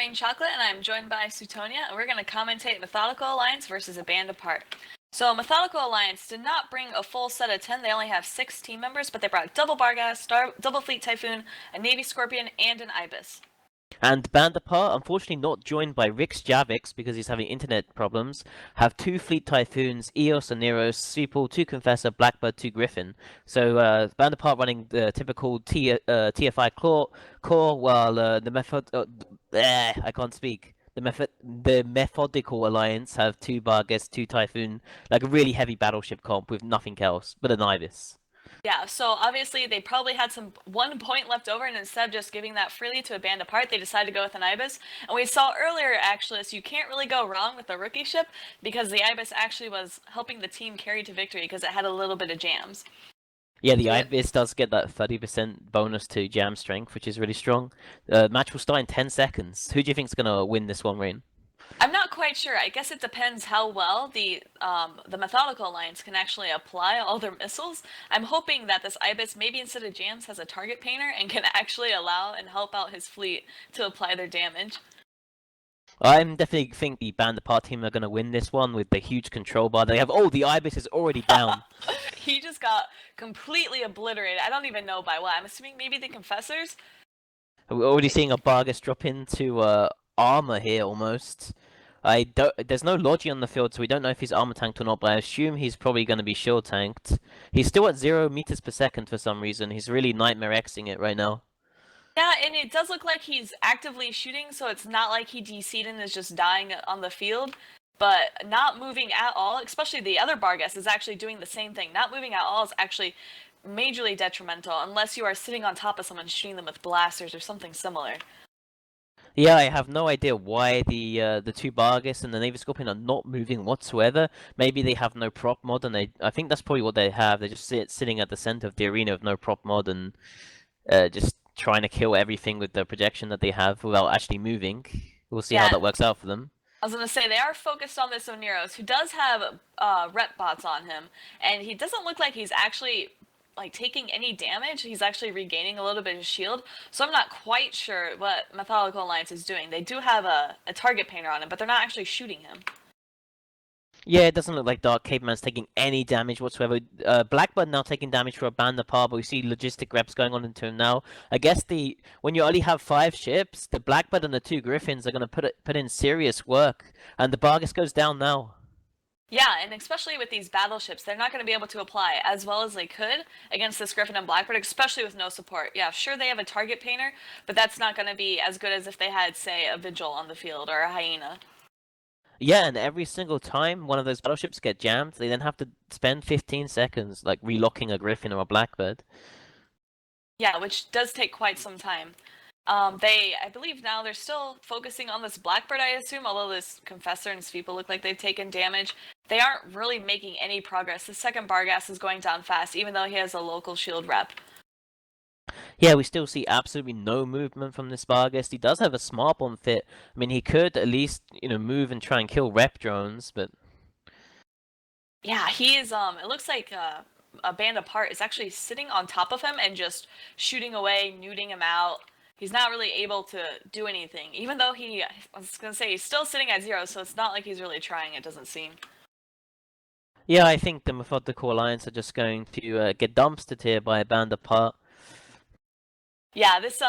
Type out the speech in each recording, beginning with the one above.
Green Chocolate, and I'm joined by Sutonia, and we're going to commentate Methodical Alliance versus A Band Apart. So, Methodical Alliance did not bring a full set of 10, they only have 6 team members, but they brought Double Barghast, Double Fleet Typhoon, a Navy Scorpion, and an Ibis. And Band Apart, unfortunately not joined by Rix Javix because he's having internet problems, have 2 Fleet Typhoons, Eos and Neros, Seapool, 2 Confessor, Blackbird, 2 Griffin. So Band Apart running the typical TFI core, while the I can't speak. The Methodical Alliance have 2 Barghest, 2 Typhoon, like a really heavy battleship comp with nothing else but an Ibis. Yeah, so obviously they probably had 1 point left over, and instead of just giving that freely to A Band Apart, they decided to go with an Ibis. And we saw earlier, actually, so you can't really go wrong with the rookie ship, because the Ibis actually was helping the team carry to victory because it had a little bit of jams. Yeah, the Ibis does get that 30% bonus to jam strength, which is really strong. Match will start in 10 seconds. Who do you think is going to win this one, Rain? I'm not quite sure. I guess it depends how well the Methodical Alliance can actually apply all their missiles. I'm hoping that this Ibis, maybe instead of jams, has a target painter and can actually allow and help out his fleet to apply their damage. I definitely think the Band Apart team are going to win this one with the huge control bar they have. Oh, the Ibis is already down. He just got completely obliterated. I don't even know by what. I'm assuming maybe the Confessors? We're already seeing a Barghest drop into armor here almost. There's no Logi on the field, so we don't know if he's armor tanked or not, but I assume he's probably going to be shield tanked. He's still at 0 meters per second for some reason. He's really Nightmare Xing it right now. Yeah, and it does look like he's actively shooting, so it's not like he DC'd and is just dying on the field. But not moving at all, especially the other Barghest, is actually doing the same thing. Not moving at all is actually majorly detrimental, unless you are sitting on top of someone shooting them with blasters or something similar. Yeah, I have no idea why the 2 Barghest and the Navy Scorpion are not moving whatsoever. Maybe they have no prop mod, and I think that's probably what they have. They're just sitting at the center of the arena with no prop mod and just trying to kill everything with the projection that they have without actually moving. We'll see how that works out for them. I was going to say, they are focused on this Oneros, who does have rep bots on him, and he doesn't look like he's actually taking any damage. He's actually regaining a little bit of shield, so I'm not quite sure what Methodical Alliance is doing. They do have a target painter on him, but they're not actually shooting him. Yeah, it doesn't look like Dark Caveman's taking any damage whatsoever. Blackbird now taking damage for a Band Apart, but we see logistic reps going on into him now. I guess when you only have 5 ships, the Blackbird and the 2 Griffins are going to put in serious work, and the Barghest goes down now. Yeah, and especially with these battleships, they're not going to be able to apply as well as they could against this Griffin and Blackbird, especially with no support. Yeah, sure, they have a target painter, but that's not going to be as good as if they had, say, a Vigil on the field or a Hyena. Yeah, and every single time one of those battleships get jammed, they then have to spend 15 seconds, relocking a Griffin or a Blackbird. Yeah, which does take quite some time. I believe now they're still focusing on this Blackbird, I assume, although this Confessor and Sveeple look like they've taken damage. They aren't really making any progress. The second Barghast is going down fast, even though he has a local shield rep. Yeah, we still see absolutely no movement from this Barghest. He does have a smart bomb fit. I mean, he could at least, move and try and kill rep drones, but... Yeah, he is, it looks like A Band Apart is actually sitting on top of him and just shooting away, nuding him out. He's not really able to do anything, even though I was going to say, he's still sitting at 0, so it's not like he's really trying, it doesn't seem. Yeah, I think the Methodical Alliance are just going to get dumpstered here by A Band Apart. Yeah, this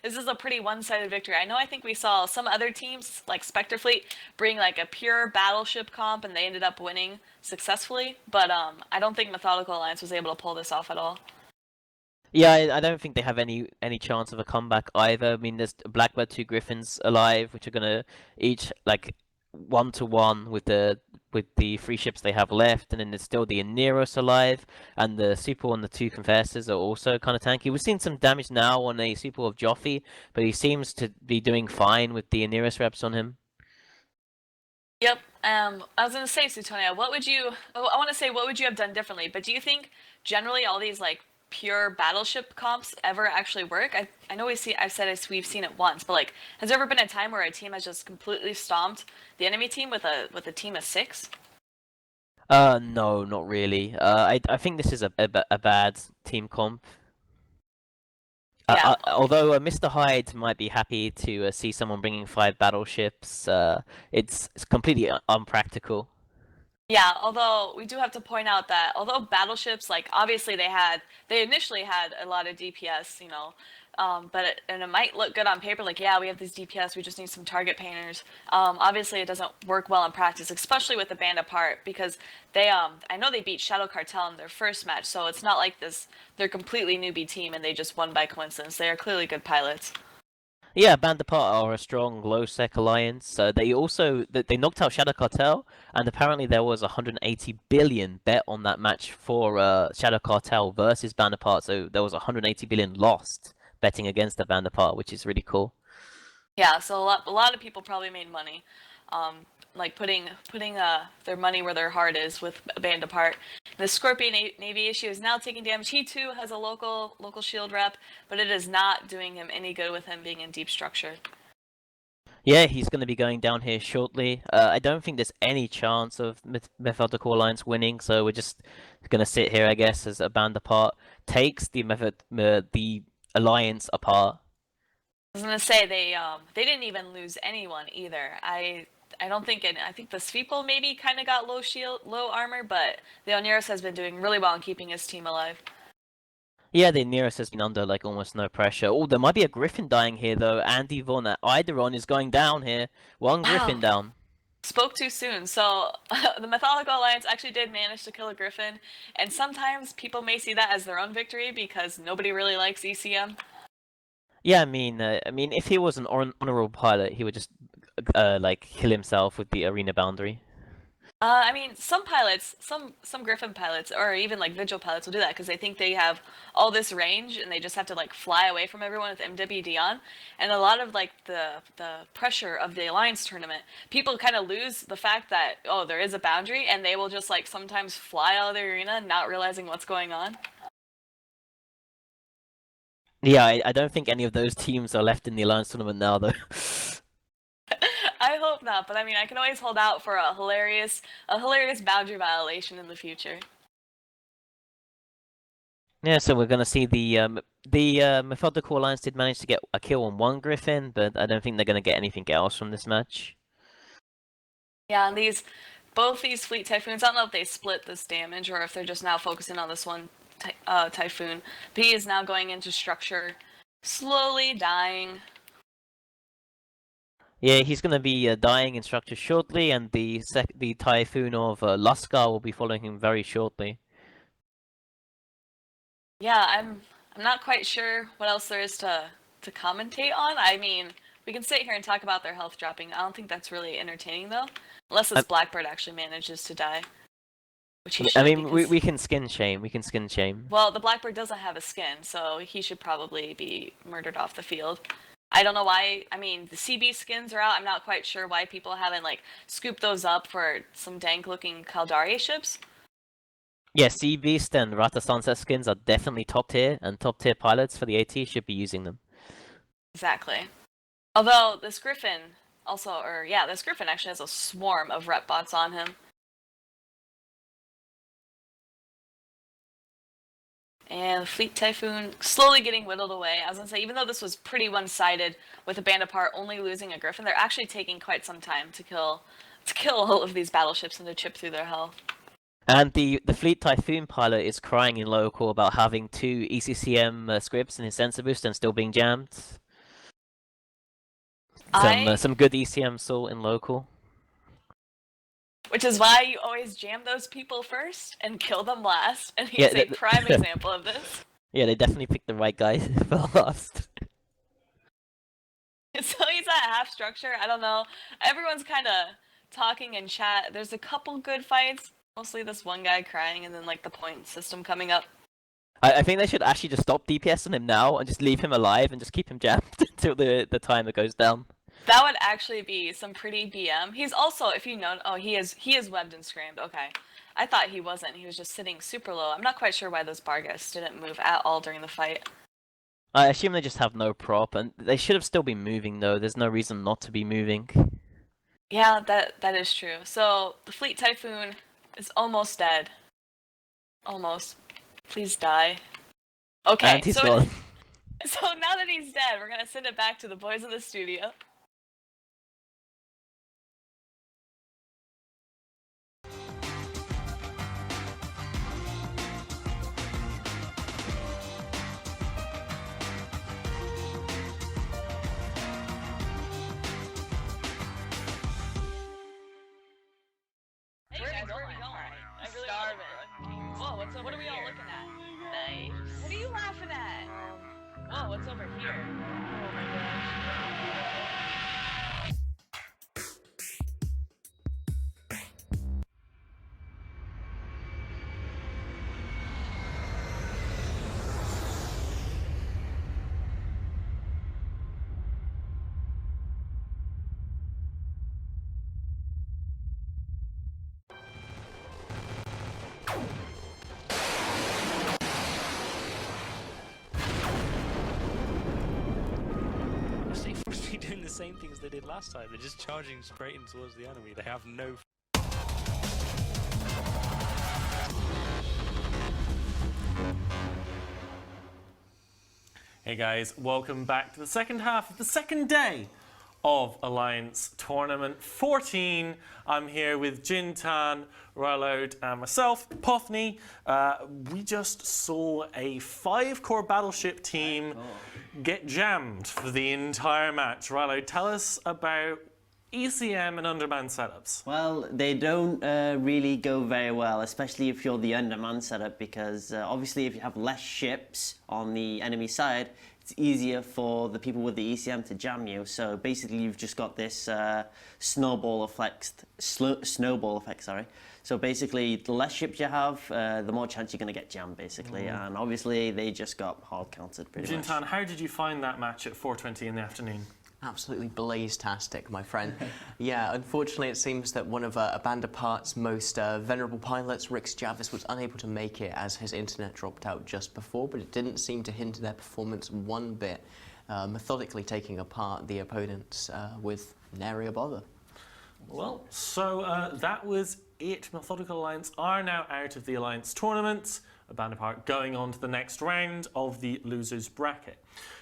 is a pretty one-sided victory. I think we saw some other teams, like Spectre Fleet, bring a pure battleship comp, and they ended up winning successfully, but I don't think Methodical Alliance was able to pull this off at all. Yeah, I don't think they have any chance of a comeback either. I mean, there's Blackbird 2 Griffins alive, which are gonna each 1-to-1 with the 3 ships they have left, and then there's still the Aneros alive, and the Seapool and the 2 Confessors are also kind of tanky. We've seen some damage now on a Seapool of Joffy, but he seems to be doing fine with the Aneros reps on him. Yep. I was gonna say, Sutonia, what would you have done differently? But do you think generally all these pure battleship comps ever actually work? I know we've seen it once, but has there ever been a time where a team has just completely stomped the enemy team with a team of 6? No, not really. I think this is a bad team comp. Yeah. Although Mr. Hyde might be happy to see someone bringing 5 battleships, it's completely unpractical. Yeah, although we do have to point out that although battleships, like obviously they initially had a lot of DPS, and it might look good on paper, like yeah, we have these DPS, we just need some target painters. Obviously, it doesn't work well in practice, especially with the band apart, because I know they beat Shadow Cartel in their first match, so it's not like they're completely newbie team and they just won by coincidence. They are clearly good pilots. Yeah, Band Apart are a strong low-sec alliance. They knocked out Shadow Cartel, and apparently there was 180 billion bet on that match for Shadow Cartel versus Band Apart. So there was 180 billion lost betting against the Band Apart, which is really cool. Yeah, so a lot of people probably made money, um, like putting their money where their heart is with a band apart. The Scorpion Navy issue is now taking damage. He too has a local shield rep, but it is not doing him any good with him being in deep structure. Yeah, he's going to be going down here shortly. I don't think there's any chance of Methodical Alliance winning, so we're just going to sit here, I guess, as a Band Apart takes the Alliance apart. I was gonna say they didn't even lose anyone either. I don't think I think the Sweeple maybe kind of got low armor, but the Oneris has been doing really well in keeping his team alive. Yeah, the nearest has been under like almost no pressure. Oh, there might be a Griffin dying here though. Andy Von at Ideron is going down here. One Wow, Griffin down. spoke too soon. So the Methodical Alliance actually did manage to kill a Griffin, and sometimes people may see that as their own victory because nobody really likes ECM. Yeah, I mean, if he was an honorable pilot, he would just like kill himself with the arena boundary. I mean, some Griffin pilots, or even like Vigil pilots, will do that because they think they have all this range and they just have to like fly away from everyone with MWD on. And a lot of like the pressure of the Alliance tournament, people kind of lose the fact that oh, there is a boundary, and they will just like sometimes fly out of the arena, not realizing what's going on. Yeah, I don't think any of those teams are left in the Alliance tournament now though. I hope not, but I mean, I can always hold out for a hilarious boundary violation in the future. Yeah, so we're gonna see the Methodical Alliance did manage to get a kill on one Griffin, but I don't think they're gonna get anything else from this match. Yeah, and both these fleet typhoons, I don't know if they split this damage or if they're just now focusing on this one typhoon. But he is now going into structure, slowly dying. Yeah, he's gonna be dying in structure shortly, and the Typhoon of Luskar will be following him very shortly. Yeah, I'm not quite sure what else there is to commentate on. I mean, we can sit here and talk about their health dropping. I don't think that's really entertaining though, unless this I, Blackbird actually manages to die, which he I should mean, because we can skin shame. We can skin shame. well, the Blackbird doesn't have a skin, so he should probably be murdered off the field. I don't know why. I mean, the CB skins are out. I'm not quite sure why people haven't like scooped those up for some dank-looking Caldari ships. Yeah, Sea Beast and Rata Sunset skins are definitely top tier, and top tier pilots for the AT should be using them. Exactly. Although this Griffin this Griffin actually has a swarm of rep bots on him. And the Fleet Typhoon slowly getting whittled away. I was gonna say, even though this was pretty one-sided with a band apart only losing a Griffin, they're actually taking quite some time to kill all of these battleships and to chip through their health. And the Fleet Typhoon pilot is crying in local about having 2 ECCM scripts in his sensor boost and still being jammed. Some good ECM salt in local. Which is why you always jam those people first and kill them last, and he's Yeah, a prime example of this. yeah, they definitely picked the right guy for last. So he's at half structure. I don't know. Everyone's kind of talking in chat. There's a couple good fights. Mostly this one guy crying, and then like the point system coming up. I think they should actually just stop DPS on him now and just leave him alive and just keep him jammed until the timer goes down. That would actually be some pretty BM. He's also, if you know, oh, he is webbed and scrammed. Okay, I thought he wasn't. He was just sitting super low. I'm not quite sure why those bar guys didn't move at all during the fight. I assume they just have no prop, and they should have still been moving though. There's no reason not to be moving. Yeah, that is true. So the Fleet Typhoon is almost dead. Almost. Please die. Okay, And he's so gone. So now that he's dead, we're gonna send it back to the boys in the studio. Hey guys, where are we going? I really starving. Whoa, what's over? What are we all looking at? Nice. What are you laughing at? Whoa, what's over here? Oh my gosh. They must be doing the same thing as they did last time. They're just charging straight in towards the enemy. They have no. Hey guys, welcome back to the second half of the second day of Alliance Tournament 14. I'm here with Jintan, Rylode, and myself, Pothny. We just saw a 5-core battleship team get jammed for the entire match. Rylode, tell us about ECM and undermanned setups. Well, they don't really go very well, especially if you're the undermanned setup, because obviously if you have less ships on the enemy side, it's easier for the people with the ECM to jam you. So basically you've just got this snowball effect, sorry. So basically the less ships you have, the more chance you're going to get jammed, basically. And obviously they just got hard countered pretty much. Jintan, how did you find that match at 4:20 in the afternoon? Absolutely blaze-tastic, my friend. Yeah, unfortunately it seems that one of Abandapart's most venerable pilots, Rix Jarvis, was unable to make it as his internet dropped out just before, but it didn't seem to hinder their performance one bit, methodically taking apart the opponents with nary a bother. Well, so that was it. Methodical Alliance are now out of the Alliance tournament. Abandapart going on to the next round of the losers bracket.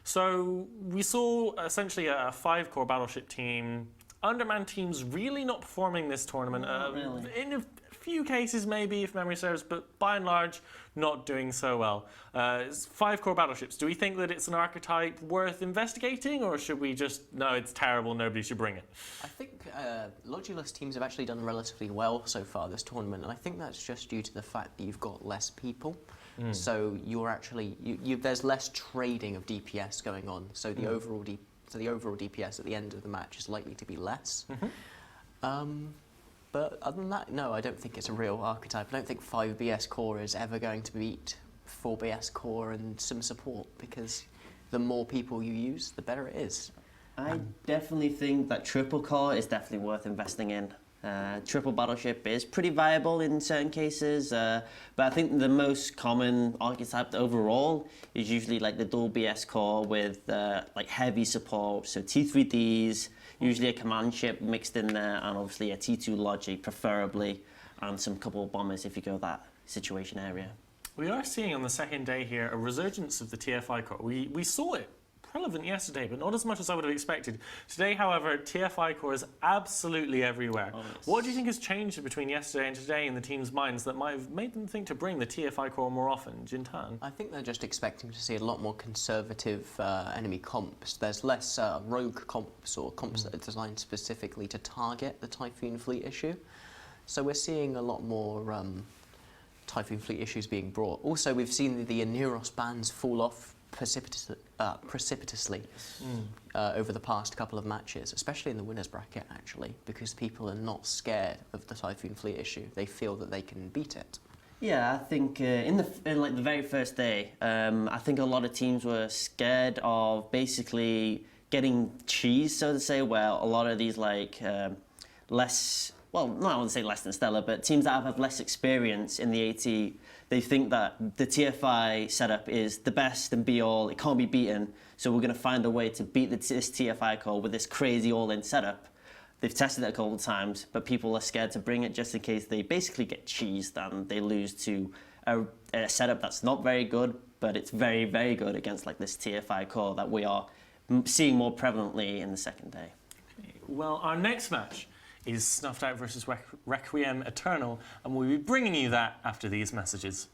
So we saw essentially a 5-core battleship team. Undermanned teams really not performing this tournament. Really. In a few cases maybe, if memory serves, but by and large not doing so well. It's 5-core battleships. Do we think that it's an archetype worth investigating, or should we just, no, it's terrible, nobody should bring it? I think Lodulus teams have actually done relatively well so far this tournament, and I think that's just due to the fact that you've got less people. So you're actually, there's less trading of DPS going on, so the overall DPS at the end of the match is likely to be less. But other than that, no, I don't think it's a real archetype. I don't think 5BS core is ever going to beat 4BS core and some support, because the more people you use, the better it is. I definitely think that triple core is definitely worth investing in. Triple battleship is pretty viable in certain cases, but I think the most common archetype overall is usually like the dual BS core with like heavy support, so T3Ds, usually a command ship mixed in there, and obviously a T2 logic preferably, and some couple of bombers if you go that situation area. We are seeing on the second day here a resurgence of the TFI core. We saw it relevant yesterday, but not as much as I would have expected. Today, however, TFI core is absolutely everywhere. Oh, yes. What do you think has changed between yesterday and today in the team's minds that might have made them think to bring the TFI core more often? Jintan? I think they're just expecting to see a lot more conservative enemy comps. There's less rogue comps or comps that are designed specifically to target the Typhoon fleet issue. So we're seeing a lot more Typhoon fleet issues being brought. Also, we've seen the Aneros bans fall off precipitously over the past couple of matches, especially in the winners bracket, actually, because people are not scared of the Typhoon fleet issue. They feel that they can beat it. Yeah, I think in like the very first day, I think a lot of teams were scared of basically getting cheese, so to say, where a lot of these like less, well, not I wouldn't say less than stellar, but teams that have had less experience in the AT, they think that the TFI setup is the best and be all, it can't be beaten, so we're going to find a way to beat this TFI core with this crazy all-in setup. They've tested it a couple of times, but people are scared to bring it just in case they basically get cheesed and they lose to a setup that's not very good, but it's very, very good against like this TFI core that we are seeing more prevalently in the second day. Well, our next match is Snuffed Out versus Requiem Eternal, and we'll be bringing you that after these messages.